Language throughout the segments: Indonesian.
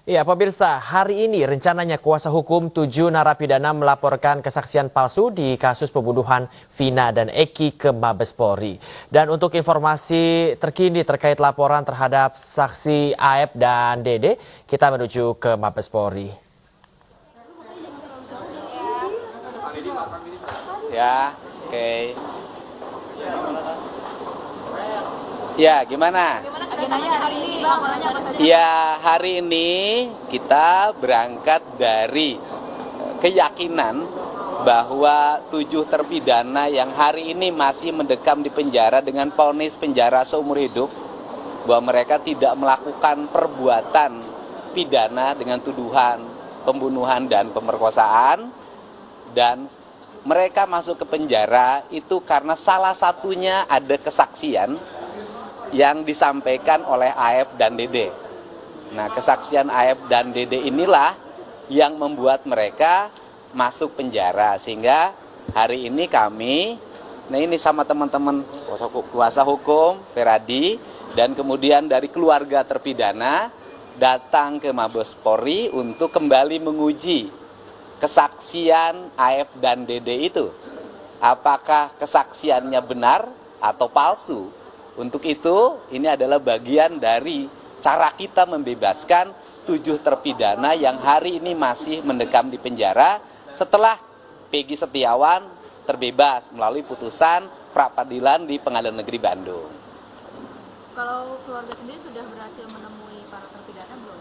Ya, pemirsa, hari ini rencananya kuasa hukum 7 narapidana melaporkan kesaksian palsu di kasus pembunuhan Vina dan Eki ke Mabes Polri. Dan untuk informasi terkini terkait laporan terhadap saksi Aep dan Dede, kita menuju ke Mabes Polri. Ya, oke. Ya, gimana? Agendanya hari ini, laporannya apa saja? Ya, hari ini kita berangkat dari keyakinan bahwa 7 terpidana yang hari ini masih mendekam di penjara dengan vonis penjara seumur hidup, bahwa mereka tidak melakukan perbuatan pidana dengan tuduhan pembunuhan dan pemerkosaan, dan mereka masuk ke penjara itu karena salah satunya ada kesaksian yang disampaikan oleh Aep dan Dede. Nah, kesaksian Aep dan Dede inilah yang membuat mereka masuk penjara. Sehingga hari ini kami, nah ini sama teman-teman kuasa hukum, Feradi, dan kemudian dari keluarga terpidana, datang ke Mabes Polri untuk kembali menguji kesaksian Aep dan Dede itu. Apakah kesaksiannya benar atau palsu? Untuk itu, ini adalah bagian dari cara kita membebaskan 7 terpidana yang hari ini masih mendekam di penjara setelah Peggy Setiawan terbebas melalui putusan pra-peradilan di Pengadilan Negeri Bandung. Kalau keluarga sendiri sudah berhasil menemui para terpidana belum?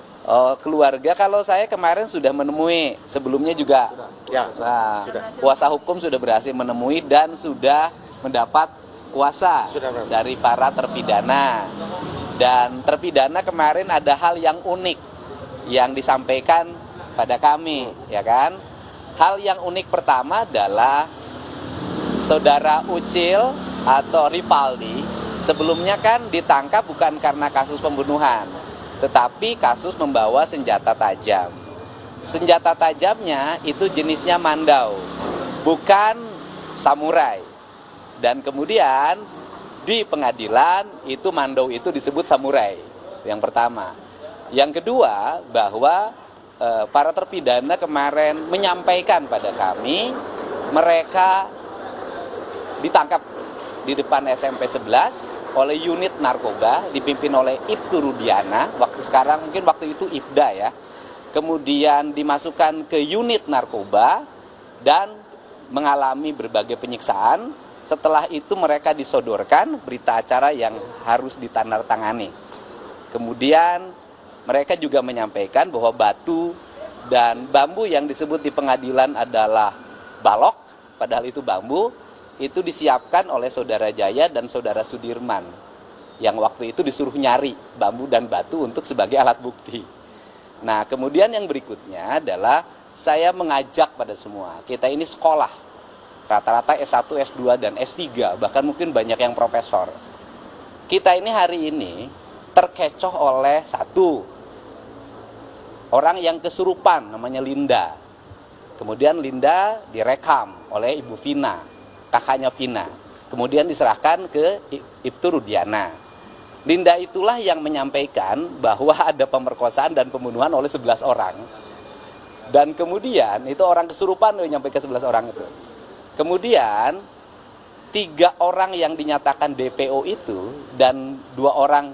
Keluarga kalau saya kemarin sudah menemui, sebelumnya juga kuasa hukum sudah berhasil menemui dan sudah mendapat kuasa dari para terpidana. Dan terpidana kemarin ada hal yang unik yang disampaikan pada kami, ya kan? Hal yang unik pertama adalah saudara Ucil atau Ripaldi sebelumnya kan ditangkap bukan karena kasus pembunuhan, tetapi kasus membawa senjata tajam. Senjata tajamnya itu jenisnya mandau, bukan samurai. Dan kemudian di pengadilan itu mandau itu disebut samurai. Yang pertama. Yang kedua, bahwa para terpidana kemarin menyampaikan pada kami mereka ditangkap di depan SMP 11 oleh unit narkoba dipimpin oleh Ibtu Rudiana, waktu itu Ibda ya. Kemudian dimasukkan ke unit narkoba dan mengalami berbagai penyiksaan. Setelah itu mereka disodorkan berita acara yang harus ditandatangani. Kemudian mereka juga menyampaikan bahwa batu dan bambu yang disebut di pengadilan adalah balok, padahal itu bambu, itu disiapkan oleh saudara Jaya dan saudara Sudirman, yang waktu itu disuruh nyari bambu dan batu untuk sebagai alat bukti. Nah, kemudian yang berikutnya adalah saya mengajak pada semua, kita ini sekolah, rata-rata S1, S2, dan S3, bahkan mungkin banyak yang profesor. Kita ini hari ini terkecoh oleh satu orang yang kesurupan, namanya Linda. Kemudian Linda direkam oleh Ibu Vina, kakaknya Vina. Kemudian diserahkan ke Ibtu Rudiana. Linda itulah yang menyampaikan bahwa ada pemerkosaan dan pembunuhan oleh 11 orang. Dan kemudian itu orang kesurupan yang nyampe ke 11 orang itu. Kemudian 3 orang yang dinyatakan DPO itu dan 2 orang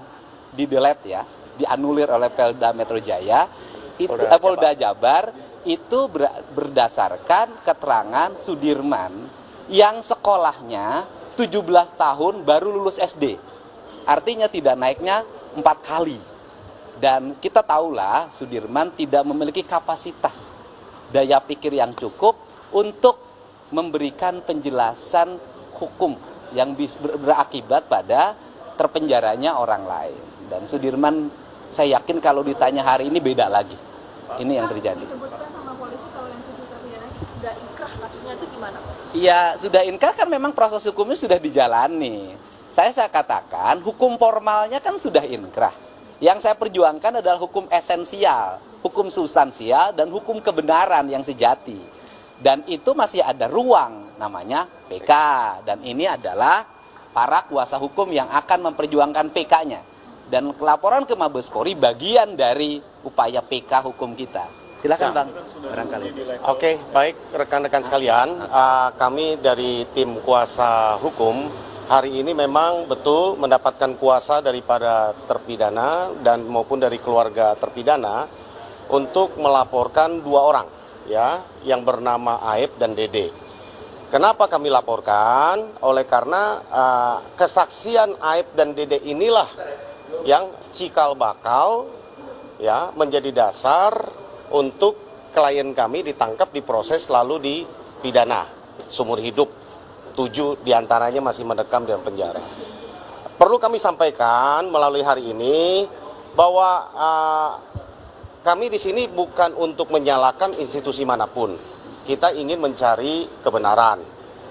di-delete ya, dianulir oleh Polda Metro Jaya, itu Polda Jabar itu berdasarkan keterangan Sudirman yang sekolahnya 17 tahun baru lulus SD. Artinya tidak naiknya 4 kali. Dan kita tahulah Sudirman tidak memiliki kapasitas daya pikir yang cukup untuk memberikan penjelasan hukum yang berakibat pada terpenjaranya orang lain. Dan Sudirman, saya yakin kalau ditanya hari ini beda lagi. Ini yang terjadi. Disebutkan sama polisi kalau yang 7 terpidana sudah inkrah, kasusnya itu gimana? Iya, sudah inkrah kan memang proses hukumnya sudah dijalani. Saya katakan hukum formalnya kan sudah inkrah. Yang saya perjuangkan adalah hukum esensial, hukum substansial, dan hukum kebenaran yang sejati. Dan itu masih ada ruang, namanya PK. Dan ini adalah para kuasa hukum yang akan memperjuangkan PK-nya. dan laporan ke Mabespori bagian dari upaya PK hukum kita. Silakan Bang, barangkali. Oke, baik rekan-rekan sekalian, kami dari tim kuasa hukum hari ini memang betul mendapatkan kuasa daripada terpidana dan maupun dari keluarga terpidana untuk melaporkan 2 orang ya, yang bernama Aib dan Dede. Kenapa kami laporkan? Oleh karena kesaksian Aib dan Dede inilah yang cikal bakal ya menjadi dasar untuk klien kami ditangkap, diproses, lalu dipidana seumur hidup. 7 diantaranya masih mendekam dalam penjara. Perlu kami sampaikan melalui hari ini bahwa kami di sini bukan untuk menyalahkan institusi manapun. Kita ingin mencari kebenaran,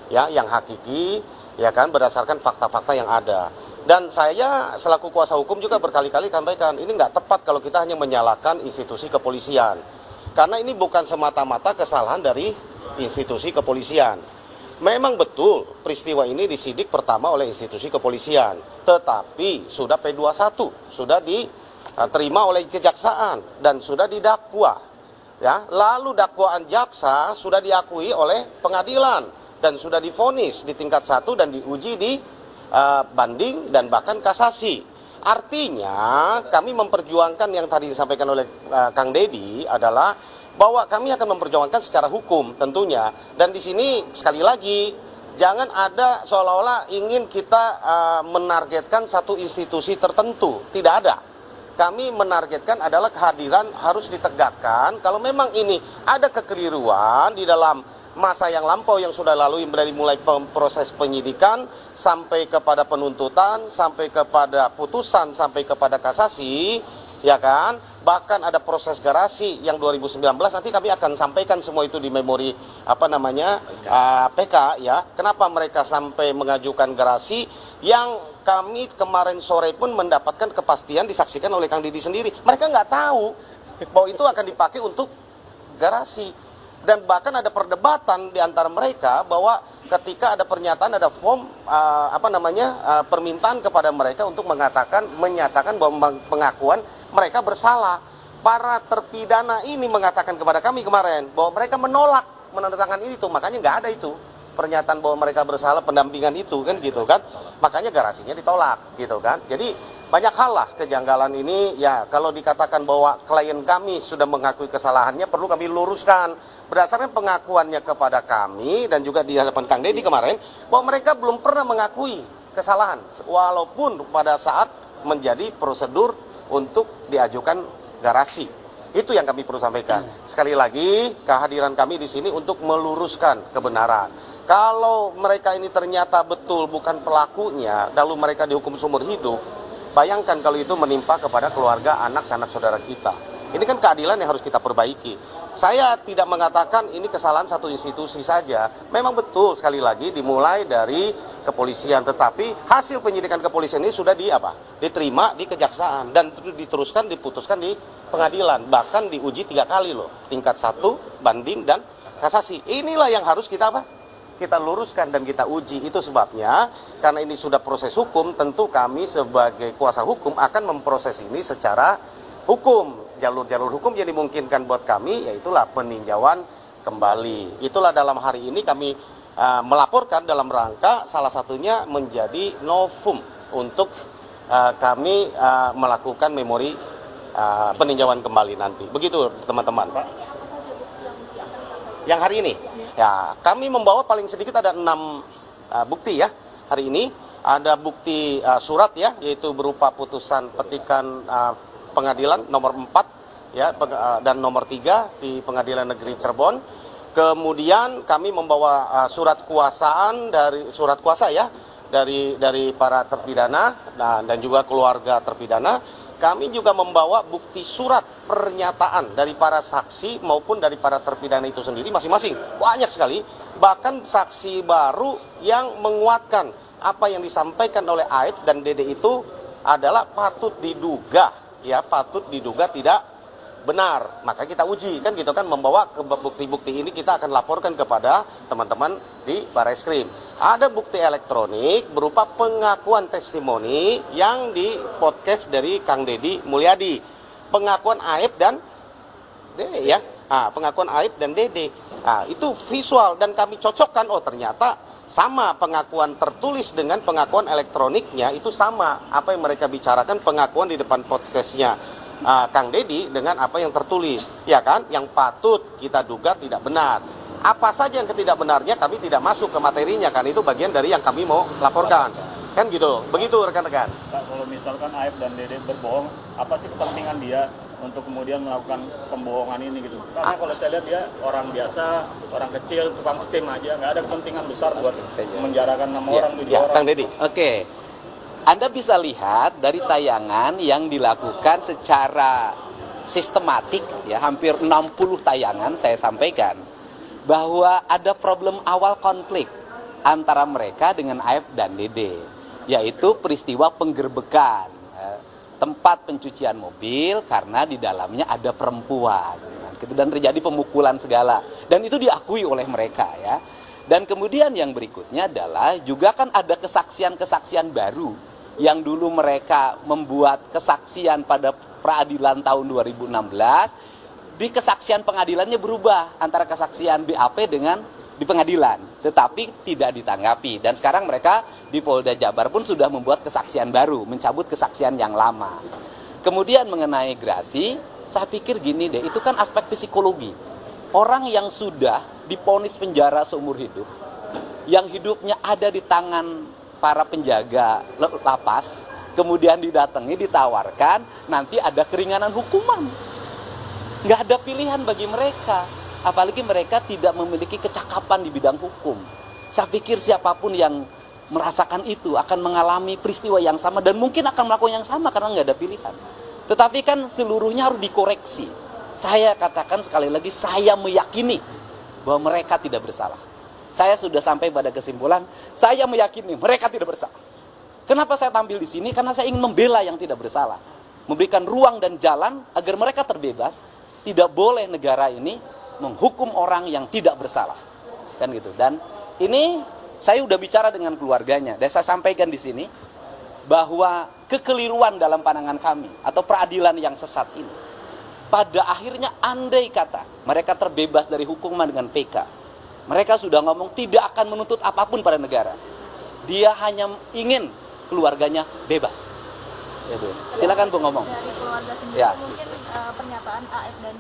ya, yang hakiki, ya kan, berdasarkan fakta-fakta yang ada. Dan saya selaku kuasa hukum juga berkali-kali sampaikan, ini nggak tepat kalau kita hanya menyalahkan institusi kepolisian. Karena ini bukan semata-mata kesalahan dari institusi kepolisian. Memang betul peristiwa ini disidik pertama oleh institusi kepolisian, tetapi sudah P21, sudah diterima oleh kejaksaan dan sudah didakwa. Ya, lalu dakwaan jaksa sudah diakui oleh pengadilan dan sudah divonis di tingkat 1 dan diuji di banding dan bahkan kasasi. Artinya kami memperjuangkan yang tadi disampaikan oleh Kang Deddy adalah bahwa kami akan memperjuangkan secara hukum tentunya. Dan di sini sekali lagi jangan ada seolah-olah ingin kita menargetkan satu institusi tertentu. Tidak ada. Kami menargetkan adalah kehadiran harus ditegakkan. Kalau memang ini ada kekeliruan di dalam masa yang lampau yang sudah lalu dari mulai proses penyidikan sampai kepada penuntutan, sampai kepada putusan, sampai kepada kasasi, ya kan? Bahkan ada proses garasi yang 2019 nanti kami akan sampaikan semua itu di memori PK ya. Kenapa mereka sampai mengajukan garasi yang kami kemarin sore pun mendapatkan kepastian disaksikan oleh Kang Deddy sendiri. Mereka nggak tahu bahwa itu akan dipakai untuk garasi. Dan bahkan ada perdebatan di antara mereka bahwa ketika ada pernyataan, ada form permintaan kepada mereka untuk menyatakan bahwa pengakuan mereka bersalah. Para terpidana ini mengatakan kepada kami kemarin bahwa mereka menolak menandatangani itu, makanya nggak ada itu pernyataan bahwa mereka bersalah, pendampingan itu kan gitu kan. Makanya garasinya ditolak gitu kan. Jadi banyak hal lah kejanggalan ini ya. Kalau dikatakan bahwa klien kami sudah mengakui kesalahannya, perlu kami luruskan berdasarkan pengakuannya kepada kami dan juga di hadapan Kang Deddy kemarin bahwa mereka belum pernah mengakui kesalahan walaupun pada saat menjadi prosedur untuk diajukan garasi. Itu yang kami perlu sampaikan. Sekali lagi kehadiran kami di sini untuk meluruskan kebenaran. Kalau mereka ini ternyata betul bukan pelakunya, lalu mereka dihukum seumur hidup, bayangkan kalau itu menimpa kepada keluarga anak saudara kita. Ini kan keadilan yang harus kita perbaiki. Saya tidak mengatakan ini kesalahan satu institusi saja. Memang betul sekali lagi dimulai dari kepolisian, tetapi hasil penyidikan kepolisian ini sudah diterima di kejaksaan dan diteruskan diputuskan di pengadilan. Bahkan diuji 3 kali loh, tingkat 1, banding dan kasasi. Inilah yang harus kita luruskan dan kita uji. Itu sebabnya karena ini sudah proses hukum, tentu kami sebagai kuasa hukum akan memproses ini secara hukum. Jalur-jalur hukum yang dimungkinkan buat kami yaitulah peninjauan kembali. Itulah dalam hari ini kami melaporkan dalam rangka salah satunya menjadi novum untuk kami melakukan memori peninjauan kembali nanti. Begitu teman-teman. Yang hari ini ya kami membawa paling sedikit ada 6 bukti ya. Hari ini ada bukti surat ya, yaitu berupa putusan petikan pengadilan nomor 4 ya dan nomor 3 di Pengadilan Negeri Cirebon. Kemudian kami membawa surat kuasa ya dari para terpidana dan juga keluarga terpidana. Kami juga membawa bukti surat pernyataan dari para saksi maupun dari para terpidana itu sendiri masing-masing. Banyak sekali, bahkan saksi baru yang menguatkan apa yang disampaikan oleh Aib dan Dede itu adalah patut diduga tidak benar, maka kita uji kan gitu kan, membawa ke bukti-bukti ini kita akan laporkan kepada teman-teman di Barreskrim. Ada bukti elektronik berupa pengakuan testimoni yang di podcast dari Kang Deddy Mulyadi, pengakuan Aib dan Dede ya. Pengakuan Aib dan Dede. Itu visual dan kami cocokkan, oh ternyata sama pengakuan tertulis dengan pengakuan elektroniknya itu sama. Apa yang mereka bicarakan pengakuan di depan podcastnya Kang Deddy dengan apa yang tertulis, ya kan? Yang patut kita duga tidak benar. Apa saja yang ketidakbenarnya kami tidak masuk ke materinya kan, itu bagian dari yang kami mau laporkan. Kan gitu, begitu rekan-rekan. Pak, kalau misalkan Aib dan Dede berbohong, apa sih kepentingan dia untuk kemudian melakukan pembohongan ini gitu? Karena kalau saya lihat dia orang biasa, orang kecil, tukang steam aja, nggak ada kepentingan besar buat menjarakan nama orang, 7 orang. Kang Deddy. Oke. Anda bisa lihat dari tayangan yang dilakukan secara sistematik, ya, hampir 60 tayangan saya sampaikan, bahwa ada problem awal konflik antara mereka dengan Aib dan Dede, yaitu peristiwa penggerbekan tempat pencucian mobil karena di dalamnya ada perempuan, gitu, dan terjadi pemukulan segala, dan itu diakui oleh mereka ya. Dan kemudian yang berikutnya adalah juga kan ada kesaksian-kesaksian baru yang dulu mereka membuat kesaksian pada peradilan tahun 2016, di kesaksian pengadilannya berubah antara kesaksian BAP dengan di pengadilan, tetapi tidak ditanggapi. Dan sekarang mereka di Polda Jabar pun sudah membuat kesaksian baru, mencabut kesaksian yang lama. Kemudian mengenai Grasi, saya pikir gini deh, itu kan aspek psikologi. Orang yang sudah divonis penjara seumur hidup, yang hidupnya ada di tangan para penjaga lapas, kemudian didatangi, ditawarkan, nanti ada keringanan hukuman. Nggak ada pilihan bagi mereka. Apalagi mereka tidak memiliki kecakapan di bidang hukum. Saya pikir siapapun yang merasakan itu akan mengalami peristiwa yang sama dan mungkin akan melakukan yang sama karena nggak ada pilihan. Tetapi kan seluruhnya harus dikoreksi. Saya katakan sekali lagi, saya meyakini bahwa mereka tidak bersalah. Saya sudah sampai pada kesimpulan, saya meyakini mereka tidak bersalah. Kenapa saya tampil di sini? Karena saya ingin membela yang tidak bersalah. Memberikan ruang dan jalan agar mereka terbebas. Tidak boleh negara ini menghukum orang yang tidak bersalah, kan gitu. Dan ini saya udah bicara dengan keluarganya dan saya sampaikan di sini bahwa kekeliruan dalam pandangan kami atau peradilan yang sesat ini, pada akhirnya andai kata mereka terbebas dari hukuman dengan PK, mereka sudah ngomong tidak akan menuntut apapun pada negara. Dia hanya ingin keluarganya bebas. Ya, silakan Bu ngomong. Dari keluarga sendiri ya. Mungkin pernyataan Aib dan